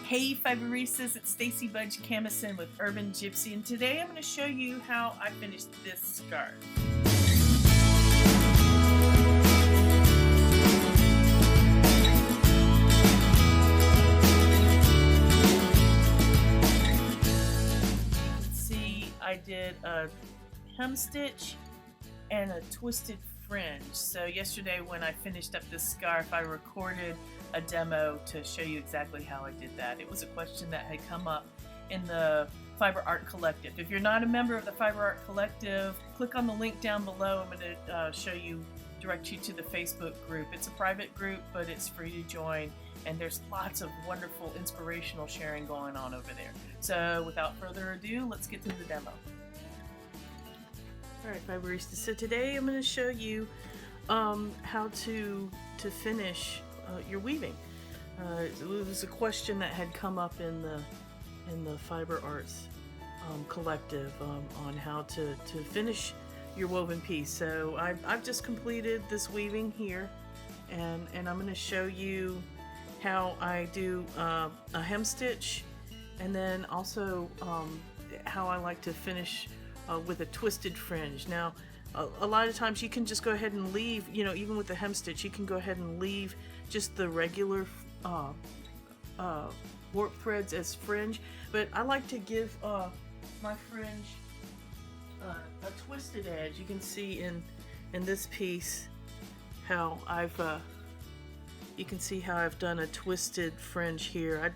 Hey Fiberistas, it's Stacy Budge Camison with UrbanGypZ, and today I'm going to show you how I finished this scarf. You can see I did a hemstitch and a twisted fringe. So yesterday when I finished up this scarf, I recorded a demo to show you exactly how I did that. It was a question that had come up in the Fiber Art Collective. If you're not a member of the Fiber Art Collective, click on the link down below. I'm going to direct you to the Facebook group. It's a private group, but it's free to join, and there's lots of wonderful inspirational sharing going on over there. So without further ado, let's get to the demo. Alright, Fiberistas, so today I'm going to show you how to finish your weaving. It was a question that had come up in the Fiber Arts Collective on how to finish your woven piece. So I've just completed this weaving here, and I'm going to show you how I do a hemstitch, and then also how I like to finish with a twisted fringe. Now, a lot of times you can just go ahead and leave, even with the hemstitch, you can go ahead and leave just the regular warp threads as fringe, but I like to give my fringe a twisted edge. You can see in this piece how you can see how I've done a twisted fringe here.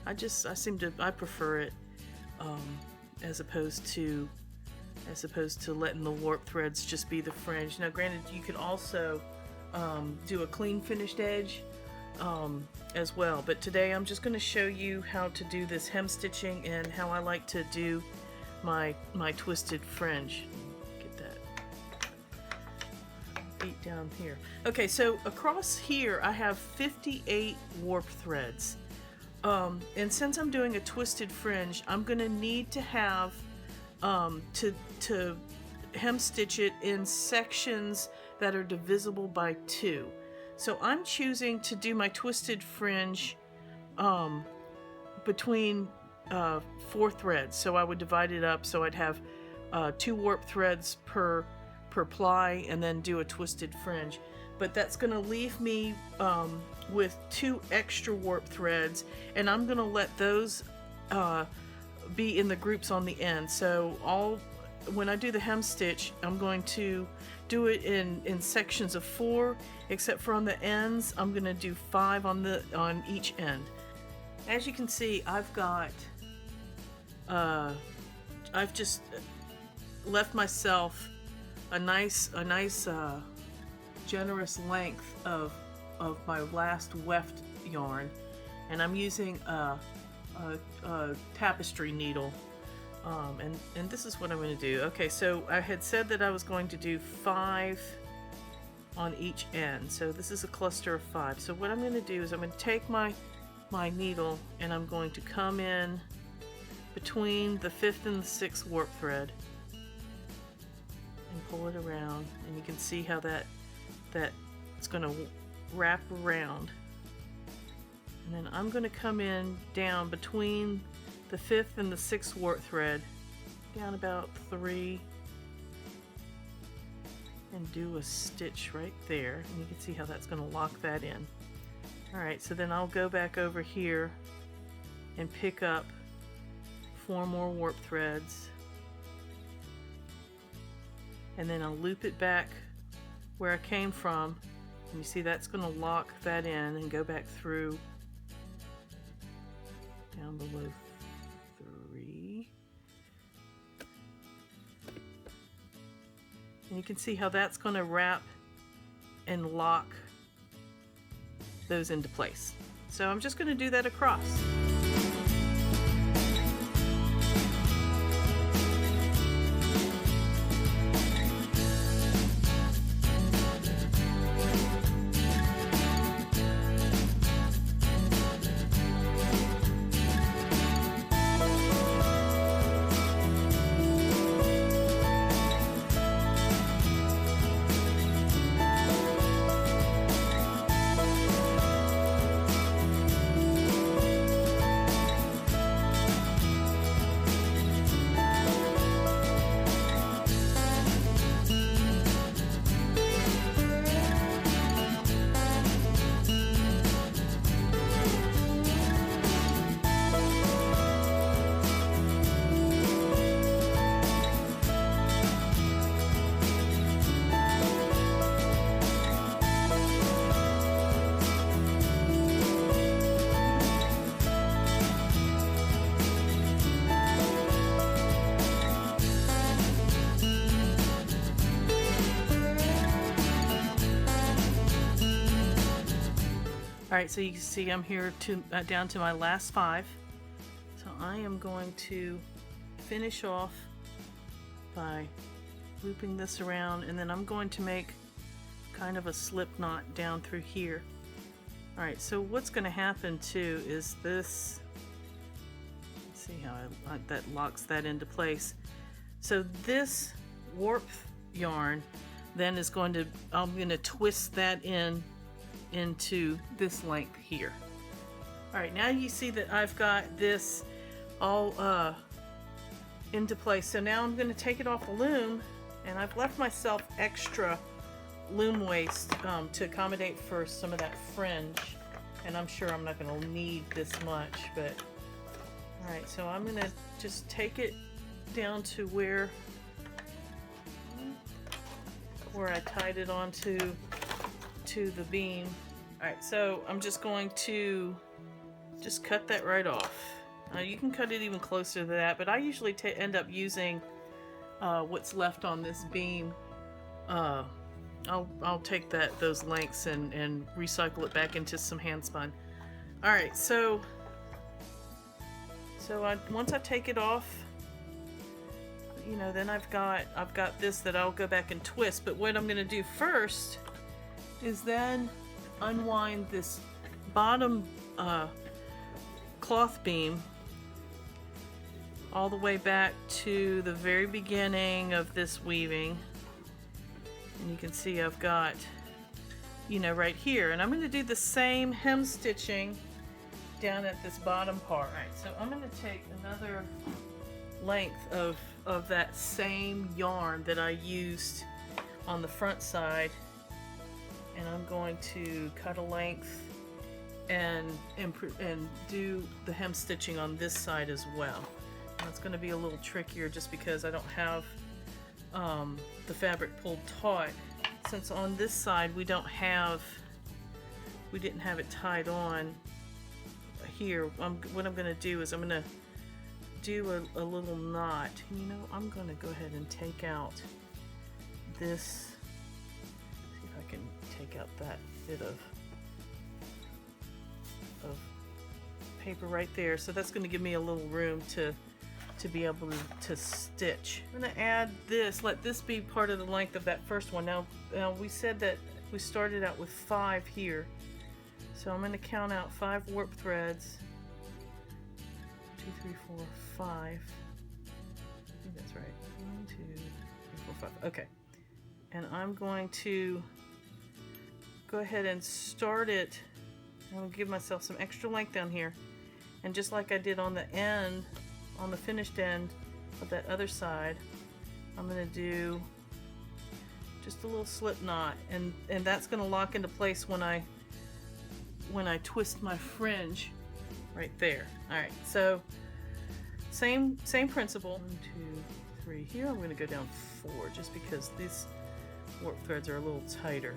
I prefer it as opposed to letting the warp threads just be the fringe. Now granted, you could also do a clean finished edge as well, but today I'm just going to show you how to do this hem stitching and how I like to do my twisted fringe. Get that beat down here. Okay, so across here I have 58 warp threads, and since I'm doing a twisted fringe, I'm going to need to have to hem stitch it in sections that are divisible by 2. So I'm choosing to do my twisted fringe between 4 threads. So I would divide it up so I'd have 2 warp threads per ply and then do a twisted fringe. But that's going to leave me with 2 extra warp threads, and I'm going to let those be in the groups on the end. So when I do the hem stitch, I'm going to do it in sections of 4, except for on the ends I'm going to do 5 on each end. As you can see, I've just left myself a nice generous length of my last weft yarn, and I'm using a tapestry needle, and this is what I'm going to do. Okay, so I had said that I was going to do 5 on each end, so this is a cluster of 5. So what I'm going to do is I'm going to take my needle and I'm going to come in between the 5th and the 6th warp thread and pull it around, and you can see how that it's going to wrap around. And then I'm going to come in down between the 5th and the 6th warp thread, down about 3, and do a stitch right there. And you can see how that's going to lock that in. Alright, so then I'll go back over here and pick up 4 more warp threads. And then I'll loop it back where I came from. And you see that's going to lock that in and go back through down below 3. And you can see how that's going to wrap and lock those into place. So I'm just going to do that across. Alright, so you can see I'm here to down to my last 5. So I am going to finish off by looping this around, and then I'm going to make kind of a slip knot down through here. Alright, so what's going to happen too is this, let's see how that locks that into place. So this warp yarn then is going to, I'm going to twist that into this length here. Alright, now you see that I've got this all into place. So now I'm going to take it off the loom, and I've left myself extra loom waste to accommodate for some of that fringe, and I'm sure I'm not going to need this much, but alright, so I'm going to just take it down to where I tied it onto the beam. Alright, so I'm just going to just cut that right off. You can cut it even closer to that, but I usually end up using what's left on this beam. I'll take those lengths and recycle it back into some hand spun. Alright, so once I take it off, you know, then I've got this that I'll go back and twist. But what I'm going to do first is then unwind this bottom cloth beam all the way back to the very beginning of this weaving, and you can see I've got, you know, right here, and I'm going to do the same hem stitching down at this bottom part. Right, so I'm going to take another length of that same yarn that I used on the front side, and I'm going to cut a length and do the hem stitching on this side as well. And it's going to be a little trickier just because I don't have the fabric pulled taut, since on this side we didn't have it tied on here. What I'm going to do is I'm going to do a little knot. You know, I'm going to go ahead and take out this, see if I can take out that bit of paper right there. So that's going to give me a little room to be able to stitch. I'm going to add this, let this be part of the length of that first one. Now we said that we started out with 5 here, so I'm going to count out 5 warp threads. 2, 3, 4, 5. I think that's right. 1, 2, 3, 4, 5. Okay. And I'm going to go ahead and start it. I'm going to give myself some extra length down here. And just like I did on the end, on the finished end of that other side, I'm going to do just a little slip knot, and that's going to lock into place when I twist my fringe right there. Alright, so same principle. 1, 2, 3 here. I'm going to go down 4 just because these warp threads are a little tighter.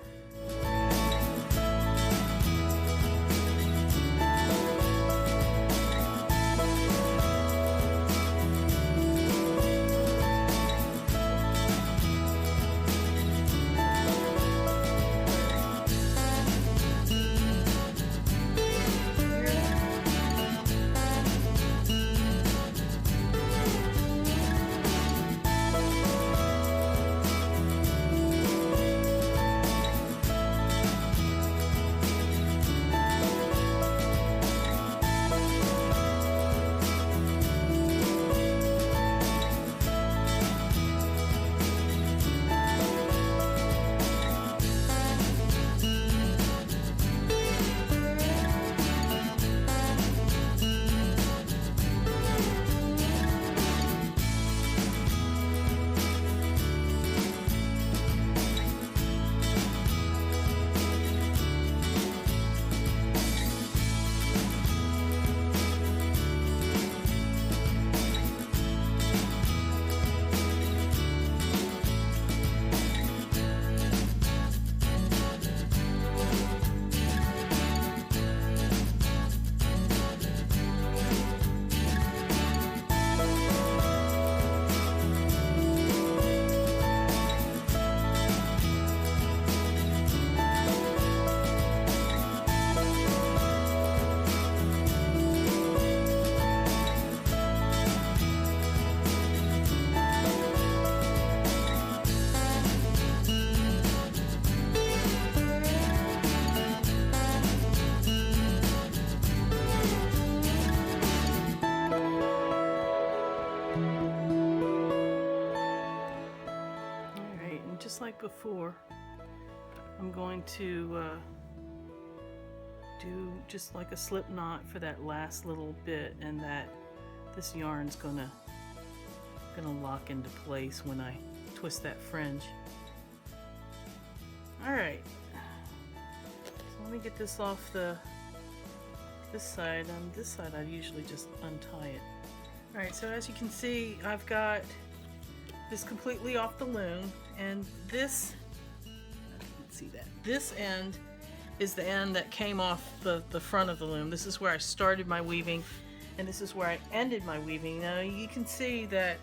just like before, I'm going to do just like a slip knot for that last little bit, and that this yarn's gonna lock into place when I twist that fringe. Alright, so let me get this off this side. On this side I usually just untie it. Alright, so as you can see, I've got this completely off the loom, and this, you can see that, this end is the end that came off the front of the loom. This is where I started my weaving, and this is where I ended my weaving. Now you can see that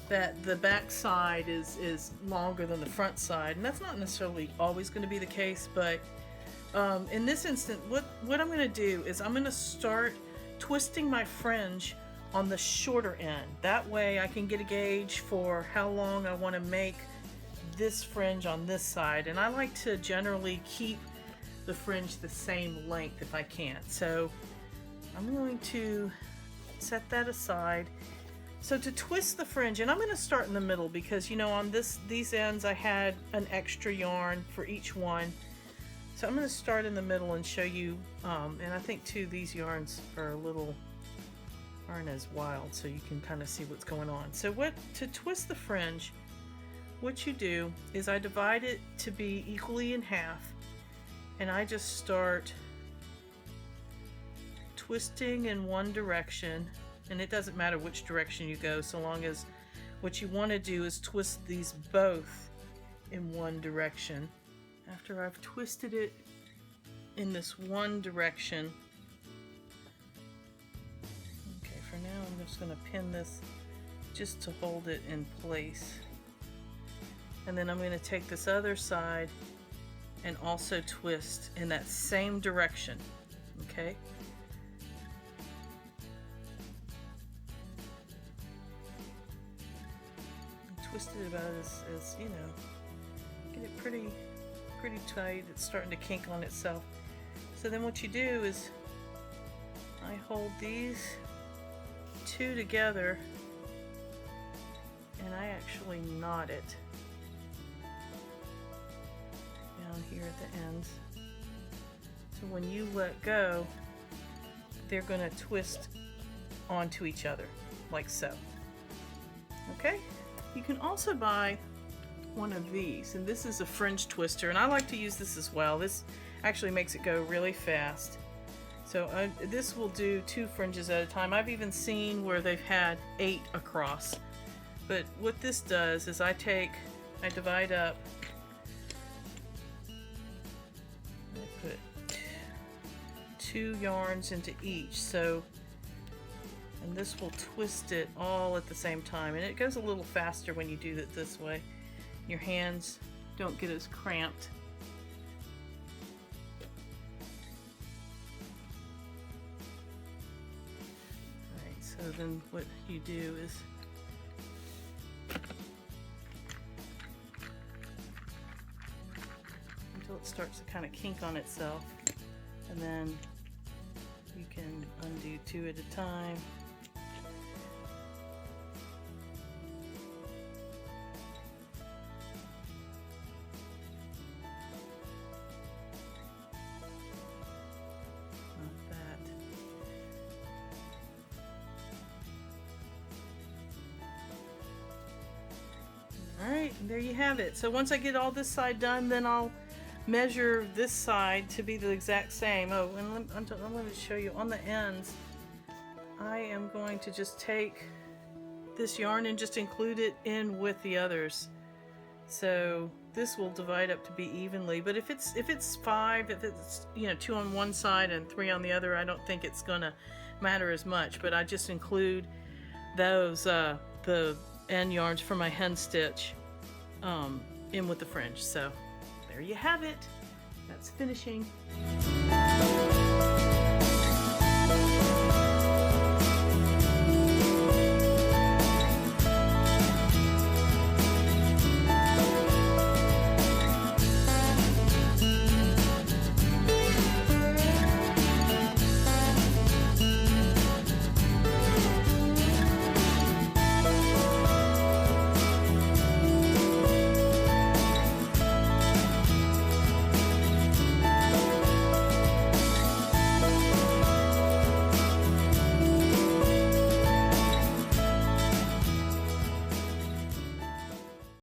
the back side is longer than the front side, and that's not necessarily always going to be the case, but in this instant, what I'm going to do is I'm going to start twisting my fringe on the shorter end. That way I can get a gauge for how long I want to make this fringe on this side, and I like to generally keep the fringe the same length if I can. So I'm going to set that aside. So to twist the fringe, and I'm going to start in the middle because, you know, on these ends I had an extra yarn for each one. So I'm going to start in the middle and show you, and I think too these yarns are aren't as wild, so you can kind of see what's going on. So to twist the fringe, what you do is I divide it to be equally in half, and I just start twisting in one direction, and it doesn't matter which direction you go, so long as what you want to do is twist these both in one direction. After I've twisted it in this one direction, okay, for now I'm just going to pin this just to hold it in place. And then I'm going to take this other side and also twist in that same direction, okay? Twist it about as you know, get it pretty tight. It's starting to kink on itself. So then what you do is I hold these two together and I actually knot it down here at the ends. So when you let go, they're going to twist onto each other like so. Okay? You can also buy one of these, and this is a fringe twister, and I like to use this as well. This actually makes it go really fast. So this will do 2 fringes at a time. I've even seen where they've had 8 across. But what this does is I divide up, I put 2 yarns into each, so, and this will twist it all at the same time, and it goes a little faster when you do it this way. Your hands don't get as cramped. Alright, so then what you do is until it starts to kind of kink on itself, and then you can undo 2 at a time. Alright, there you have it. So once I get all this side done, then I'll measure this side to be the exact same. Oh, and I'm going to show you on the ends. I am going to just take this yarn and just include it in with the others. So this will divide up to be evenly. But if it's 5, if it's, you know, 2 on one side and 3 on the other, I don't think it's gonna matter as much. But I just include those the end yarns for my Hemstitch in with the fringe. So there you have it. That's finishing.